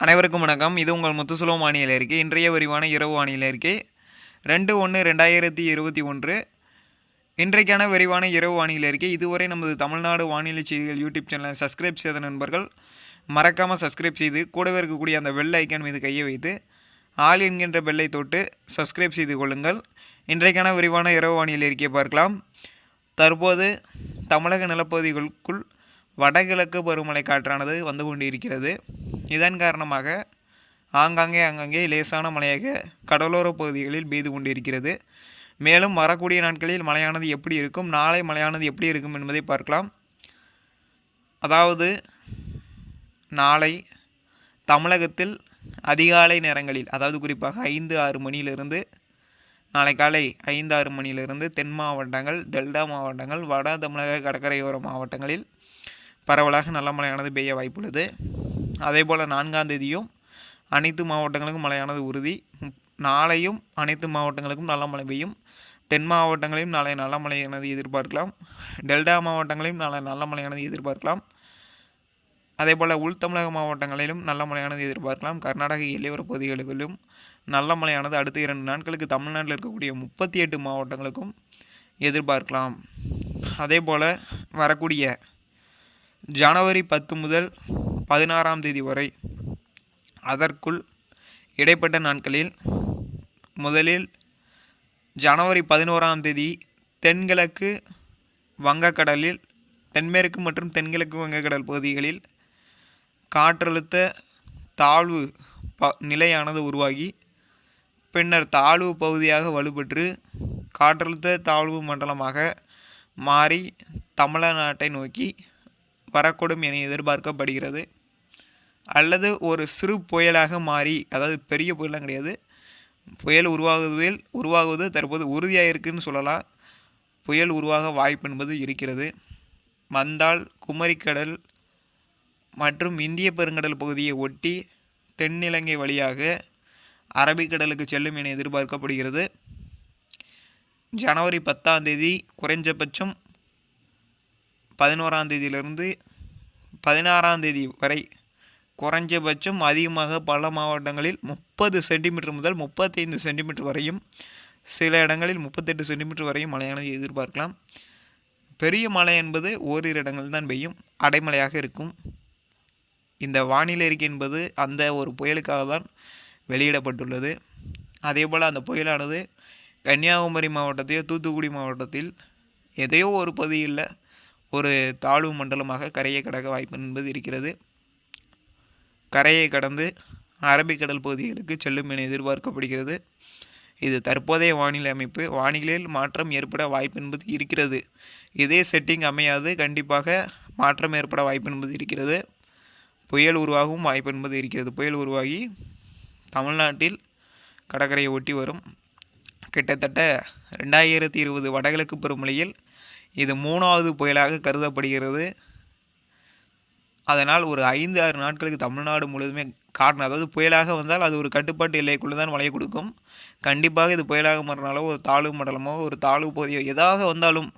அனைவருக்கும் வணக்கம். இது உங்கள் முத்துசுலம் வானிலை அறிக்கை. இன்றைய விரிவான இரவு வானிலை அறிக்கை 2/1/2021. இன்றைக்கான விரிவான இரவு வானிலை அறிக்கை. இதுவரை நமது தமிழ்நாடு வானிலை செய்திகள் யூடியூப் சேனலை சப்ஸ்கிரைப் செய்த நண்பர்கள் மறக்காமல் சப்ஸ்கிரைப் செய்து கூடவே இருக்கக்கூடிய அந்த பெல் ஐக்கான் மீது கையை வைத்து ஆல் என்கின்ற பெல்லை தொட்டு சப்ஸ்கிரைப் செய்து கொள்ளுங்கள். இன்றைக்கான விரிவான இரவு வானிலை அறிக்கையை பார்க்கலாம். தற்போது தமிழக நிலப்பகுதிகளுக்குள் வடகிழக்கு பருவமழை காற்றானது வந்து கொண்டிருக்கிறது. இதன் காரணமாக ஆங்காங்கே லேசான மழையாக கடலோர பகுதிகளில் பெய்து கொண்டிருக்கிறது. மேலும் வரக்கூடிய நாட்களில் மழையானது எப்படி இருக்கும், நாளை மழையானது எப்படி இருக்கும் என்பதை பார்க்கலாம். அதாவது நாளை தமிழகத்தில் அதிகாலை நேரங்களில், அதாவது குறிப்பாக 5-6 மணியிலிருந்து, நாளை காலை 5-6 மணியிலிருந்து தென் மாவட்டங்கள், டெல்டா மாவட்டங்கள், வட தமிழக கடற்கரையோர மாவட்டங்களில் பரவலாக நல்ல மழையானது பெய்ய வாய்ப்புள்ளது. அதேபோல் 4ஆம் தேதியும் அனைத்து மாவட்டங்களுக்கும் மழையானது உறுதி. நாளையும் அனைத்து மாவட்டங்களுக்கும் நல்ல மழை பெய்யும். தென் மாவட்டங்களையும் நாளை நல்ல மழையானது எதிர்பார்க்கலாம். டெல்டா மாவட்டங்களையும் நாளை நல்ல மழையானது எதிர்பார்க்கலாம். அதேபோல் உள் தமிழக மாவட்டங்களிலும் நல்ல மழையானது எதிர்பார்க்கலாம். கர்நாடக எல்லையோர பகுதிகளிலும் நல்ல மழையானது அடுத்த 2 நாட்களுக்கு தமிழ்நாட்டில் இருக்கக்கூடிய 38 மாவட்டங்களுக்கும் எதிர்பார்க்கலாம். அதேபோல் வரக்கூடிய ஜனவரி 10 முதல் 16ஆம் தேதி வரை, அதற்குள் இடைப்பட்ட நாட்களில் முதலில் ஜனவரி 11ஆம் தேதி தென்கிழக்கு வங்கக்கடலில், தென்மேற்கு மற்றும் தென்கிழக்கு வங்கக்கடல் பகுதிகளில் காற்றழுத்த தாழ்வு நிலையானது உருவாகி பின்னர் தாழ்வு பகுதியாக வலுப்பெற்று காற்றழுத்த தாழ்வு மண்டலமாக மாறி தமிழ்நாட்டை நோக்கி வரக்கூடும் என எதிர்பார்க்கப்படுகிறது. அல்லது ஒரு சிறு புயலாக மாறி, அதாவது பெரிய புயலாம் கிடையாது, புயல் உருவாகுவது தற்போது உறுதியாக இருக்குன்னு சொல்லலாம். புயல் உருவாக வாய்ப்பு என்பது இருக்கிறது. வந்தால் குமரிக்கடல் மற்றும் இந்திய பெருங்கடல் பகுதியை ஒட்டி தென்னிலங்கை வழியாக அரபிக்கடலுக்கு செல்லும் என எதிர்பார்க்கப்படுகிறது. ஜனவரி 10ஆம் தேதி குறைஞ்சபட்சம் 11ஆம் தேதியிலிருந்து 16ஆம் தேதி வரை குறைஞ்சபட்சம் அதிகமாக பல மாவட்டங்களில் 30 சென்டிமீட்டர் முதல் 35 சென்டிமீட்டர் வரையும், சில இடங்களில் 38 சென்டிமீட்டர் வரையும் மழையானது எதிர்பார்க்கலாம். பெரிய மழை என்பது ஓரிரு இடங்கள் தான் பெய்யும், அடைமழையாக இருக்கும். இந்த வானிலை அறிக்கை என்பது அந்த ஒரு புயலுக்காக தான் வெளியிடப்பட்டுள்ளது. அதேபோல் அந்த புயலானது கன்னியாகுமரி மாவட்டத்தையோ தூத்துக்குடி மாவட்டத்தில் எதையோ ஒரு பகுதியில் ஒரு தாழ்வு மண்டலமாக கரையை கடக்க வாய்ப்பு என்பது இருக்கிறது. கரையை கடந்து அரபிக்கடல் பகுதிகளுக்கு செல்லும் என எதிர்பார்க்கப்படுகிறது. இது தற்போதைய வானிலை அமைப்பு. வானிலையில் மாற்றம் ஏற்பட வாய்ப்பு என்பது இருக்கிறது. இதே செட்டிங் அமையாது, கண்டிப்பாக மாற்றம் ஏற்பட வாய்ப்பு என்பது இருக்கிறது. புயல் உருவாகவும் வாய்ப்பு என்பது இருக்கிறது. புயல் உருவாகி தமிழ்நாட்டில் கடற்கரையை ஒட்டி வரும். கிட்டத்தட்ட 2020 வடகிழக்கு பருவமழையில் இது 3வது புயலாக கருதப்படுகிறது. அதனால் ஒரு 5-6 நாட்களுக்கு தமிழ்நாடு முழுவதுமே அதாவது புயலாக வந்தால் அது ஒரு கட்டுப்பாட்டு எல்லைக்குள்ளே தான் மழை கொடுக்கும். கண்டிப்பாக இது புயலாக மாறினாலோ, ஒரு தாழ்வு மண்டலமோ, ஒரு தாழ்வு பகுதியோ எதாக வந்தாலும்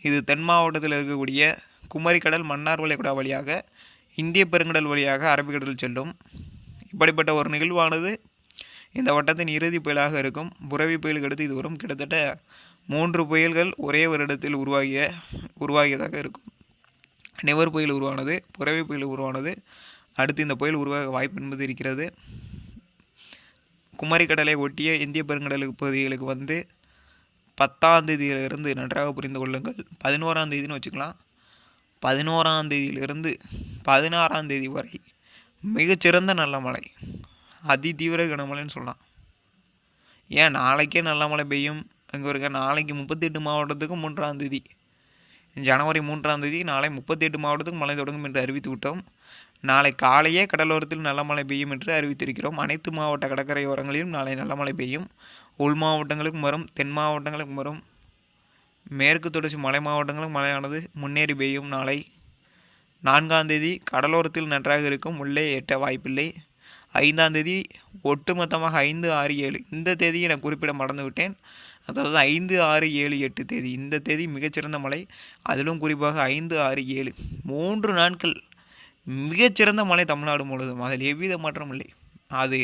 இது தென் மாவட்டத்தில் இருக்கக்கூடிய குமரிக்கடல், மன்னார் வளைகுடா வழியாக இந்திய பெருங்கடல் வழியாக அரபிக்கடல் செல்லும். இப்படிப்பட்ட ஒரு நிகழ்வானது இந்த வட்டத்தின் இறுதி புயலாக இருக்கும். புரவி புயலுக்கு அடுத்து இது வரும். கிட்டத்தட்ட 3 புயல்கள் ஒரே வருடத்தில் உருவாகியதாக இருக்கும். நிவர் புயல் உருவானது, புரவி புயல் உருவானது, அடுத்து இந்த புயல் உருவாக வாய்ப்பு என்பது இருக்கிறது. குமரிக்கடலை ஒட்டிய இந்திய பெருங்கடல் பகுதிகளுக்கு வந்து 10ஆம் தேதியிலிருந்து நன்றாக புரிந்து கொள்ளுங்கள். 11ஆம் தேதினு வச்சுக்கலாம். 11ஆம் தேதியிலிருந்து 16ஆம் தேதி வரை மிகச்சிறந்த நல்ல மழை, அதிதீவிர கனமழைன்னு சொல்லலாம். ஏன் நாளைக்கே நல்ல மழை பெய்யும். அங்கே இருக்க நாளைக்கு 38 மாவட்டத்துக்கும் 3ஆம் தேதி, ஜனவரி 3ஆம் தேதி நாளை 38 மாவட்டத்துக்கும் மழை தொடங்கும் என்று அறிவித்து விட்டோம். நாளை காலையே கடலோரத்தில் நல்ல மழை பெய்யும் என்று அறிவித்திருக்கிறோம். அனைத்து மாவட்ட கடற்கரையோரங்களிலும் நாளை நல்ல மழை பெய்யும். உள் மாவட்டங்களுக்கும் வரும், தென் மாவட்டங்களுக்கும் வரும், மேற்கு தொடர்ச்சி மலை மாவட்டங்களுக்கும் மழையானது முன்னேறி பெய்யும். நாளை 4ஆம் தேதி கடலோரத்தில் நன்றாக இருக்கும், உள்ளே எட்ட வாய்ப்பில்லை. 5ஆம் தேதி ஒட்டுமொத்தமாக 5, 6, 7 இந்த தேதியை நான் குறிப்பிட மறந்துவிட்டேன். அதாவது 5, 6, 7, 8 தேதி, இந்த தேதி மிகச்சிறந்த மழை. அதிலும் குறிப்பாக 5, 6, 7 3 நாட்கள் மிகச்சிறந்த மழை தமிழ்நாடு முழுவதும், அதில் எவ்வித மாற்றமும் இல்லை. அது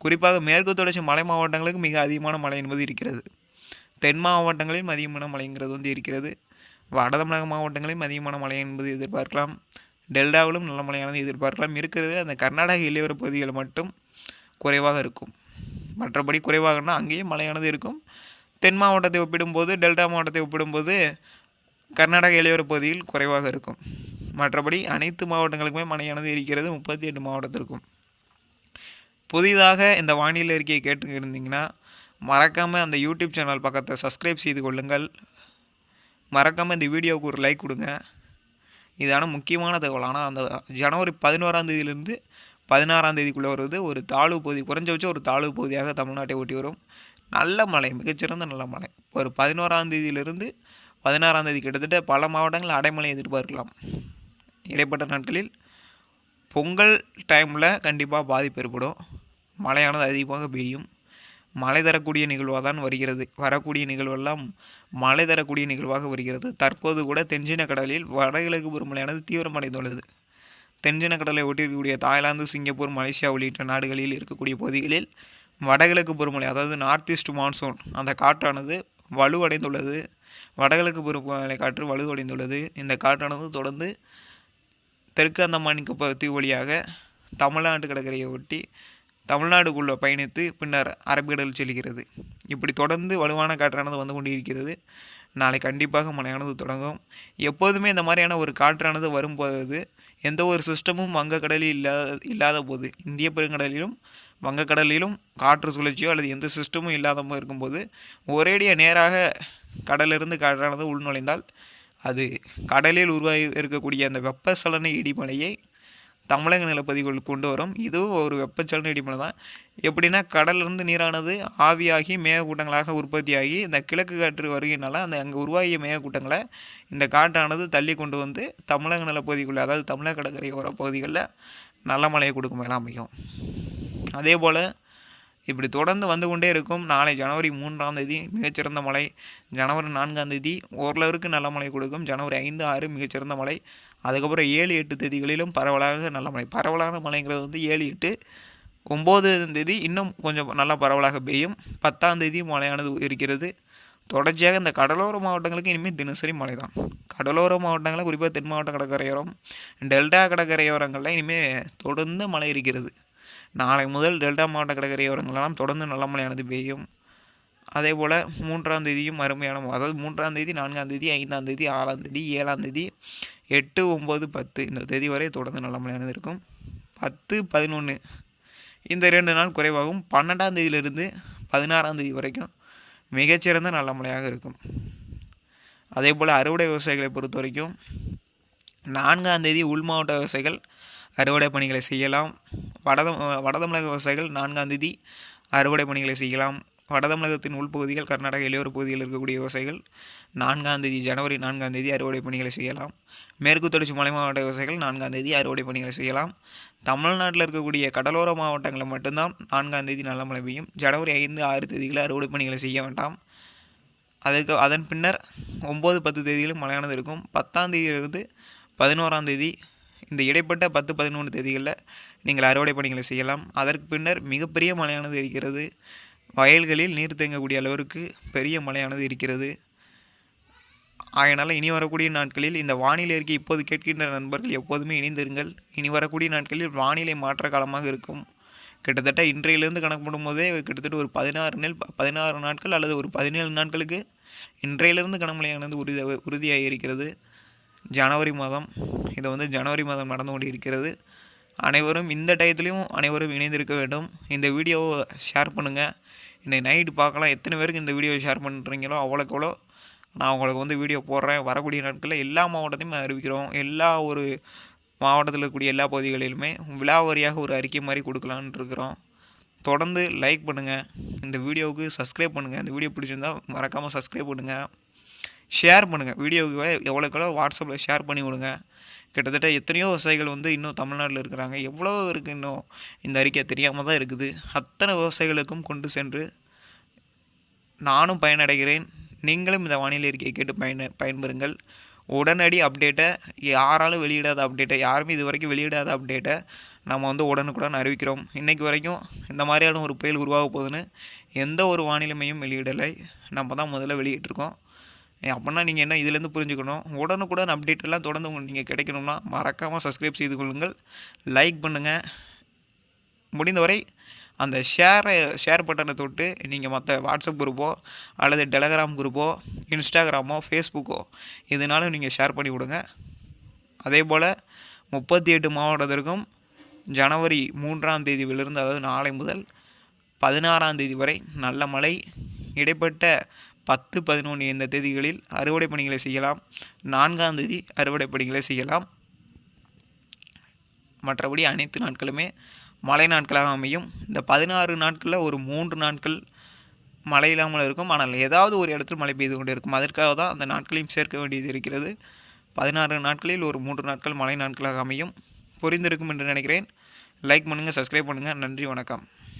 குறிப்பாக மேற்கு தொடர்ச்சி மலை மாவட்டங்களுக்கு மிக அதிகமான மழை என்பது இருக்கிறது. தென் மாவட்டங்களிலும் அதிகமான மழைங்கிறது வந்து இருக்கிறது. வட தமிழக மாவட்டங்களிலும் அதிகமான மழை என்பது எதிர்பார்க்கலாம். டெல்டாவிலும் நல்ல மழையானது எதிர்பார்க்கலாம். இருக்கிறது அந்த கர்நாடக எல்லையோர பகுதிகள் மட்டும் குறைவாக இருக்கும். மற்றபடி குறைவாகனா அங்கேயும் மழையானது இருக்கும். தென் மாவட்டத்தை ஒப்பிடும்போது, டெல்டா மாவட்டத்தை ஒப்பிடும்போது கர்நாடக எல்லையோர பகுதியில் குறைவாக இருக்கும். மற்றபடி அனைத்து மாவட்டங்களுக்குமே மழையானது இருக்கிறது. 38 மாவட்டத்திற்கும். புதிதாக இந்த வானிலை அறிக்கையை கேட்டு இருந்தீங்கன்னா மறக்காமல் அந்த யூடியூப் சேனல் பக்கத்தை சப்ஸ்கிரைப் செய்து கொள்ளுங்கள். மறக்காமல் இந்த வீடியோவுக்கு ஒரு லைக் கொடுங்க. இதான முக்கியமான தகவல். ஆனால் அந்த ஜனவரி 11ஆம் தேதியிலிருந்து 16ஆம் தேதிக்குள்ளே வருவது ஒரு தாழ்வு பகுதி, குறைஞ்சபட்சம் ஒரு தாழ்வு பகுதியாக தமிழ்நாட்டை ஒட்டி வரும். நல்ல மழை, மிகச்சிறந்த நல்ல மழை. ஒரு 11ஆம் தேதியிலிருந்து 16ஆம் தேதி கிட்டத்தட்ட பல மாவட்டங்கள் அடைமழை எதிர்பார்க்கலாம். இடைப்பட்ட நாட்களில் பொங்கல் டைமில் கண்டிப்பாக பாதிப்பு ஏற்படும். மழையானது அதிகமாக பெய்யும். மழை தரக்கூடிய நிகழ்வாக தான் வருகிறது. வரக்கூடிய நிகழ்வெல்லாம் மழை தரக்கூடிய நிகழ்வாக வருகிறது. தற்போது கூட தென்சீன கடலில் வடகிழக்கு பருவமழையானது தீவிரமடைந்துள்ளது. தென்சீன கடலை ஒட்டியிருக்கக்கூடிய தாய்லாந்து, சிங்கப்பூர், மலேசியா உள்ளிட்ட நாடுகளில் இருக்கக்கூடிய பகுதிகளில் வடகிழக்கு பருவமழை, அதாவது நார்த் ஈஸ்ட் மான்சூன், அந்த காற்றானது வலுவடைந்துள்ளது. வடகிழக்கு பருவமழை காற்று வலுவடைந்துள்ளது. இந்த காற்றானது தொடர்ந்து தெற்கு அந்தமான் தீவு வழியாக தமிழ்நாட்டு கடற்கரையை ஒட்டி தமிழ்நாடுக்குள்ளே பயணித்து பின்னர் அரபிக்கடல் செல்கிறது. இப்படி தொடர்ந்து வலுவான காற்றானது வந்து கொண்டிருக்கிறது. நாளை கண்டிப்பாக மழையானது தொடங்கும். எப்போதுமே இந்த மாதிரியான ஒரு காற்றானது வரும்போது எந்த ஒரு சிஸ்டமும் வங்கக்கடலில் இல்லாத போது, இந்திய பெருங்கடலிலும் வங்கக்கடலிலும் காற்று சுழற்சியோ அல்லது எந்த சிஸ்டமும் இல்லாத இருக்கும்போது ஒரேடியாக நேராக கடலிலிருந்து காற்றானது உள்நுழைந்தால் அது கடலில் உருவாகி இருக்கக்கூடிய அந்த வெப்பச்சலன இடிமலையை தமிழக நிலப்பகுதிகள் கொண்டு வரும். இதுவும் ஒரு வெப்பச்சலன இடிமலை தான். எப்படின்னா கடலிலிருந்து நீரானது ஆவியாகி மேகக்கூட்டங்களாக உற்பத்தியாகி இந்த கிழக்கு காற்று வருகையினால அந்த அங்கே உருவாகிய மேகக்கூட்டங்களை இந்த காற்றானது தள்ளி கொண்டு வந்து தமிழக நிலப்பகுதிக்குள்ளே, அதாவது தமிழக கடற்கரையோர பகுதிகளில் நல்ல மழையை கொடுக்கும் வகையில் அமையும். அதே போல் இப்படி தொடர்ந்து வந்து கொண்டே இருக்கும். நாளை ஜனவரி 3ஆம் தேதி மிகச்சிறந்த மழை. ஜனவரி 4ஆம் தேதி ஓரளவுக்கு நல்ல மழை கொடுக்கும். ஜனவரி 5, 6 மிகச்சிறந்த மழை. அதுக்கப்புறம் 7, 8 தேதிகளிலும் பரவலாக நல்ல மழை. பரவலான மழைங்கிறது வந்து 7, 8, 9ஆம் தேதி இன்னும் கொஞ்சம் நல்லா பரவலாக பெய்யும். 10ஆம் தேதி மழையானது இருக்கிறது. தொடர்ச்சியாக இந்த கடலோர மாவட்டங்களுக்கு இனிமேல் தினசரி மழை தான். கடலோர மாவட்டங்களில் குறிப்பாக தென் மாவட்ட கடற்கரையோரம், டெல்டா கடற்கரையோரங்களில் இனிமேல் தொடர்ந்து மழை இருக்கிறது. நாளை முதல் டெல்டா மாவட்ட கடற்கரையோரங்களெல்லாம் தொடர்ந்து நல்ல மழையானது பெய்யும். அதே போல் 3ஆம் தேதியும் அருமையான, அதாவது 3ஆம் தேதி, 4ஆம் தேதி, 5ஆம் தேதி, 6ஆம் தேதி, 7ஆம் தேதி, 8, 9, 10 இந்த தேதி வரை தொடர்ந்து நல்ல மழையானது இருக்கும். 10, 11 இந்த 2 நாள் குறைவாகும். 12ஆம் தேதியிலிருந்து 16ஆம் தேதி வரைக்கும் மிகச்சிறந்த நல்ல மழையாக இருக்கும். அதே போல் அறுவடை விவசாயிகளை பொறுத்த வரைக்கும் 4ஆம் தேதி உள் மாவட்ட விவசாயிகள் அறுவடை பணிகளை செய்யலாம். வடதமிழக விவசாயிகள் 4ஆம் தேதி அறுவடை பணிகளை செய்யலாம். வடதமிழகத்தின் உள்பகுதிகள், கர்நாடக எல்லையோர பகுதியில் இருக்கக்கூடிய விவசாயிகள் 4ஆம் தேதி, ஜனவரி 4ஆம் தேதி அறுவடை பணிகளை செய்யலாம். மேற்கு தொடர்ச்சி மலை மாவட்ட விவசாயிகள் 4ஆம் தேதி அறுவடை பணிகளை செய்யலாம். தமிழ்நாட்டில் இருக்கக்கூடிய கடலோர மாவட்டங்களில் மட்டும்தான் 4ஆம் தேதி நல்ல மழை பெய்யும். ஜனவரி 5, 6 தேதிகளில் அறுவடை பணிகளை செய்ய வேண்டாம். அதன் பின்னர் 9, 10 தேதிகளும் மழையானது இருக்கும். 10ஆம் தேதியிலிருந்து 11ஆம் தேதி இந்த இடைப்பட்ட 10, 11 தேதிகளில் நீங்கள் அறுவடை பணிகளை செய்யலாம். அதற்கு பின்னர் மிகப்பெரிய மழையானது இருக்கிறது. வயல்களில் நீர் தேங்கக்கூடிய அளவிற்கு பெரிய மழையானது இருக்கிறது. அதனால் இனி வரக்கூடிய நாட்களில் இந்த வானிலை அறிக்கை இப்போது கேட்கின்ற நண்பர்கள் எப்போதுமே இணைந்திருங்கள். இனி வரக்கூடிய நாட்களில் வானிலை மாற்ற காலமாக இருக்கும். கிட்டத்தட்ட இன்றையிலிருந்து கணக்கிடும் போதே கிட்டத்தட்ட ஒரு 16 நாட்கள் அல்லது ஒரு 17 நாட்களுக்கு இன்றையிலிருந்து கனமழையானது உறுதியாக இருக்கிறது. ஜனவரி மாதம், இது வந்து ஜனவரி மாதம் நடந்து கொண்டு இருக்கிறது. அனைவரும் இந்த டயத்துலையும் அனைவரும் இணைந்திருக்க வேண்டும். இந்த வீடியோவை ஷேர் பண்ணுங்கள். இன்றைக்கி நைட்டு பார்க்கலாம். எத்தனை பேருக்கு இந்த வீடியோவை ஷேர் பண்ணுறீங்களோ அவ்வளோக்கு எவ்வளோ நான் உங்களுக்கு வந்து வீடியோ போடுறேன். வரக்கூடிய நாட்களில் எல்லா மாவட்டத்தையும் அறிவிக்கிறோம். எல்லா ஒரு மாவட்டத்தில் இருக்கக்கூடிய எல்லா பகுதிகளிலுமே விலாவாரியாக ஒரு அறிக்கை மாதிரி கொடுக்கலான்னு இருக்கிறோம். தொடர்ந்து லைக் பண்ணுங்கள். இந்த வீடியோவுக்கு சப்ஸ்கிரைப் பண்ணுங்கள். இந்த வீடியோ பிடிச்சிருந்தால் மறக்காமல் சப்ஸ்கிரைப் பண்ணுங்கள். ஷேர் பண்ணுங்கள். வீடியோவுக்கு எவ்வளோக்கெவ்வளோ வாட்ஸ்அப்பில் ஷேர் பண்ணி விடுங்க. கிட்டத்தட்ட எத்தனையோ விவசாயிகள் வந்து இன்னும் தமிழ்நாட்டில் இருக்கிறாங்க. எவ்வளோ இருக்குது இன்னும் இந்த அறிக்கை தெரியாமல் தான் இருக்குது. அத்தனை விவசாயிகளுக்கும் கொண்டு சென்று நானும் பயனடைகிறேன். நீங்களும் இந்த வானிலை அறிக்கையை கேட்டு பயன்பெறுங்கள். உடனடி அப்டேட்டை, யாராலும் வெளியிடாத அப்டேட்டை, யாருமே இது வரைக்கும் வெளியிடாத அப்டேட்டை நம்ம வந்து உடனுக்குடன் அறிவிக்கிறோம். இன்றைக்கு வரைக்கும் இந்த மாதிரியான ஒரு புயல் உருவாக போகுதுன்னு எந்த ஒரு வானிலை மையம் வெளியிடலை. நம்ம தான் முதல்ல வெளியிட்டிருக்கோம். அப்படின்னா நீங்கள் என்ன இதிலேருந்து புரிஞ்சுக்கணும், உடனுக்குடன் அப்டேட்டெல்லாம் தொடர்ந்து உங்களுக்கு நீங்கள் கிடைக்கணும்னா மறக்காமல் சப்ஸ்கிரைப் செய்து கொள்ளுங்கள், லைக் பண்ணுங்கள். முடிந்தவரை அந்த ஷேர் பட்டனை தொட்டு நீங்கள் மற்ற வாட்ஸ்அப் குரூப்போ அல்லது டெலகிராம் குரூப்போ, இன்ஸ்டாகிராமோ, ஃபேஸ்புக்கோ இதனாலும் நீங்கள் ஷேர் பண்ணி விடுங்க. அதே போல் 38 மாவட்டத்திற்கும் ஜனவரி 3ஆம் தேதியிலிருந்து, அதாவது நாளை முதல் 16ஆம் தேதி வரை நல்ல மழை. இடைப்பட்ட 10, 11 இந்த தேதிகளில் அறுவடை பணிகளை செய்யலாம். 4ஆம் தேதி அறுவடை பணிகளை செய்யலாம். மற்றபடி அனைத்து நாட்களுமே மழை நாட்களாக அமையும். இந்த 16 நாட்களில் ஒரு 3 நாட்கள் மழை இல்லாமல் இருக்கும். ஆனால் ஏதாவது ஒரு இடத்தில் மழை பெய்து கொண்டு இருக்கும். அதற்காக தான் அந்த நாட்களையும் சேர்க்க வேண்டியது இருக்கிறது. 16 நாட்களில் ஒரு 3 நாட்கள் மழை நாட்களாக அமையும். புரிந்திருக்கும் என்று நினைக்கிறேன். லைக் பண்ணுங்கள், சப்ஸ்கிரைப் பண்ணுங்கள். நன்றி, வணக்கம்.